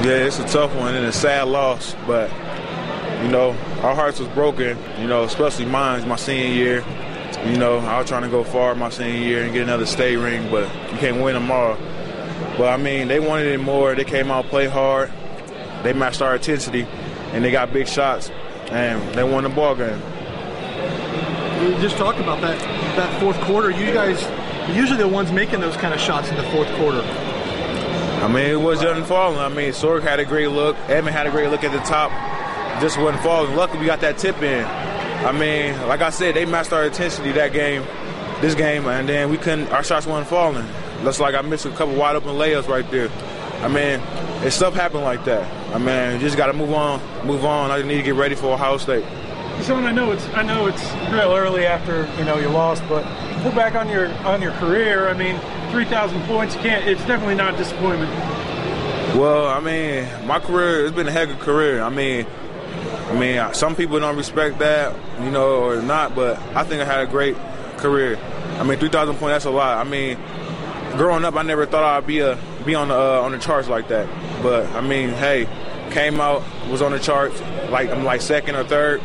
Yeah, it's a tough one and a sad loss, but, you know, our hearts was broken, you know, especially mine, my senior year. You know, I was trying to go far my senior year and get another state ring, but you can't win tomorrow. But, I mean, they wanted it more. They came out, played hard. They matched our intensity, and they got big shots, and they won the ball game. You just talked about that fourth quarter. You guys are usually the ones making those kind of shots in the fourth quarter. I mean, it wasn't falling. I mean, Sorg had a great look. Edmond had a great look at the top. Just wasn't falling. Luckily, we got that tip in. I mean, like I said, they matched our intensity this game, and then we couldn't. Our shots weren't falling. Looks like I missed a couple wide open layups right there. I mean, stuff happened like that. I mean, you just got to move on. I need to get ready for Ohio State. So I know it's real early after you lost, but look back on your career. I mean, 3,000 points. It's definitely not a disappointment. Well, I mean, my career, it's been a heck of a career. I mean, some people don't respect that, or not, but I think I had a great career. I mean, 3,000 points, that's a lot. I mean, growing up, I never thought I'd be on the charts like that. But I mean, hey, came out, was on the charts, I'm like second or third.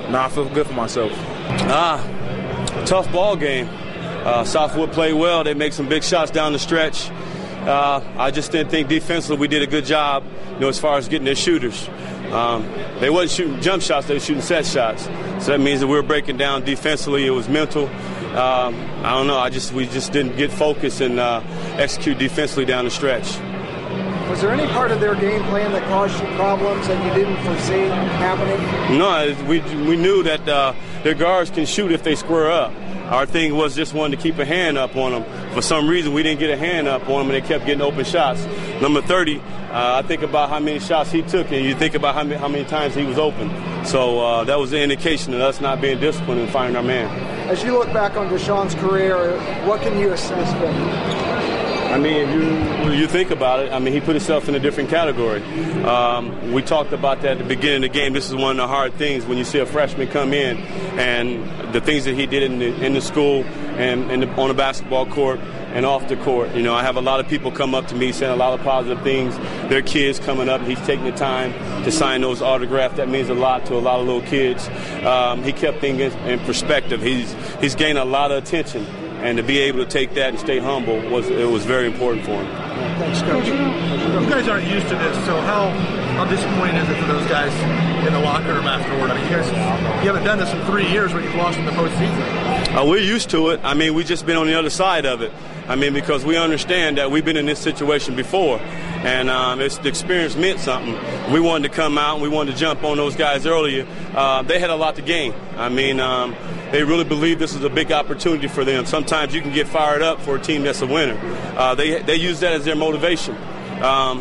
Now I feel good for myself. Tough ball game. Southwood played well. They make some big shots down the stretch. I just didn't think defensively we did a good job, as far as getting their shooters. They wasn't shooting jump shots, they were shooting set shots. So that means that we were breaking down defensively. It was mental. I don't know. We just didn't get focused and execute defensively down the stretch. Was there any part of their game plan that caused you problems that you didn't foresee happening? No, we knew that their guards can shoot if they square up. Our thing was just wanting to keep a hand up on them. For some reason, we didn't get a hand up on them, and they kept getting open shots. Number 30, I think about how many shots he took, and you think about how many times he was open. So that was an indication of us not being disciplined and finding our man. As you look back on Deshaun's career, what can you assess from? I mean, if you think about it, I mean, he put himself in a different category. We talked about that at the beginning of the game. This is one of the hard things when you see a freshman come in and the things that he did in the school and on the basketball court and off the court. I have a lot of people come up to me saying a lot of positive things. Their kids coming up, he's taking the time to sign those autographs. That means a lot to a lot of little kids. He kept things in perspective. He's gained a lot of attention. And to be able to take that and stay humble was very important for him. Thanks, Coach. You guys aren't used to this, so how disappointing is it for those guys in the locker room afterward? I mean, you haven't done this in 3 years when you've lost in the postseason. We're used to it. I mean, we've just been on the other side of it. I mean, because we understand that we've been in this situation before, and the experience meant something. We wanted to come out and we wanted to jump on those guys earlier. They had a lot to gain. I mean, they really believe this is a big opportunity for them. Sometimes you can get fired up for a team that's a winner. They use that as their motivation. I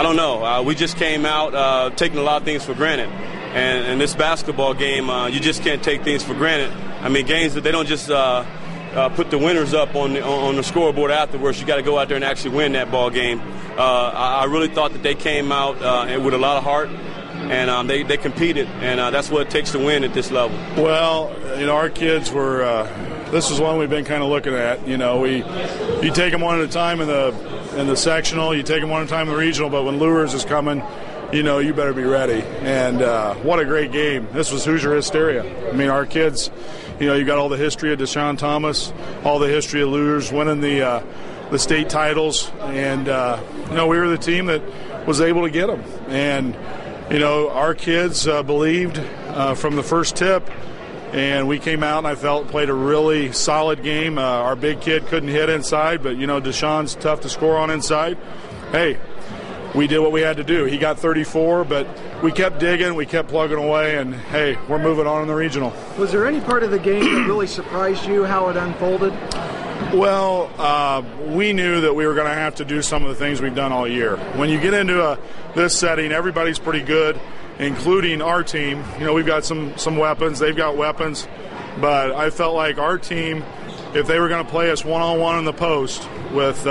don't know. We just came out taking a lot of things for granted. And this basketball game, you just can't take things for granted. I mean, games that they don't just put the winners up on the scoreboard afterwards. You got to go out there and actually win that ball game. I really thought that they came out with a lot of heart. And they competed, and that's what it takes to win at this level. Well, our kids were. This is one we've been kind of looking at. You take them one at a time in the sectional, you take them one at a time in the regional, but when Luers is coming, you better be ready. And what a great game! This was Hoosier hysteria. I mean, our kids. You got all the history of Deshaun Thomas, all the history of Luers winning the state titles, and we were the team that was able to get them. And our kids believed from the first tip, and we came out and I felt played a really solid game. Our big kid couldn't hit inside, but Deshaun's tough to score on inside. Hey, we did what we had to do. He got 34, but we kept digging, we kept plugging away, and hey, we're moving on in the regional. Was there any part of the game that really surprised you how it unfolded? Well, we knew that we were going to have to do some of the things we've done all year. When you get into this setting, everybody's pretty good, including our team. We've got some weapons. They've got weapons. But I felt like our team, if they were going to play us one-on-one in the post with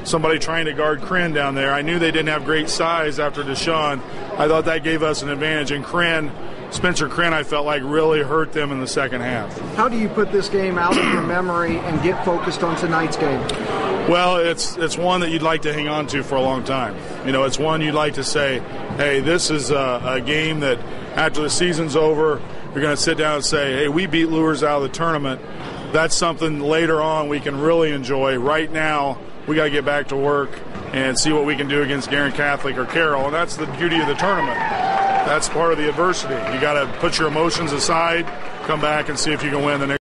somebody trying to guard Kryn down there, I knew they didn't have great size after Deshaun. I thought that gave us an advantage. And Spencer Kryn, I felt like really hurt them in the second half. How do you put this game out of your memory and get focused on tonight's game? Well, it's one that you'd like to hang on to for a long time. You know, it's one you'd like to say, hey, this is a game that after the season's over, you're going to sit down and say, hey, we beat Luers out of the tournament. That's something later on we can really enjoy. Right now, we got to get back to work and see what we can do against Guerin Catholic or Carroll, and that's the beauty of the tournament. That's part of the adversity. You got to put your emotions aside, come back and see if you can win the next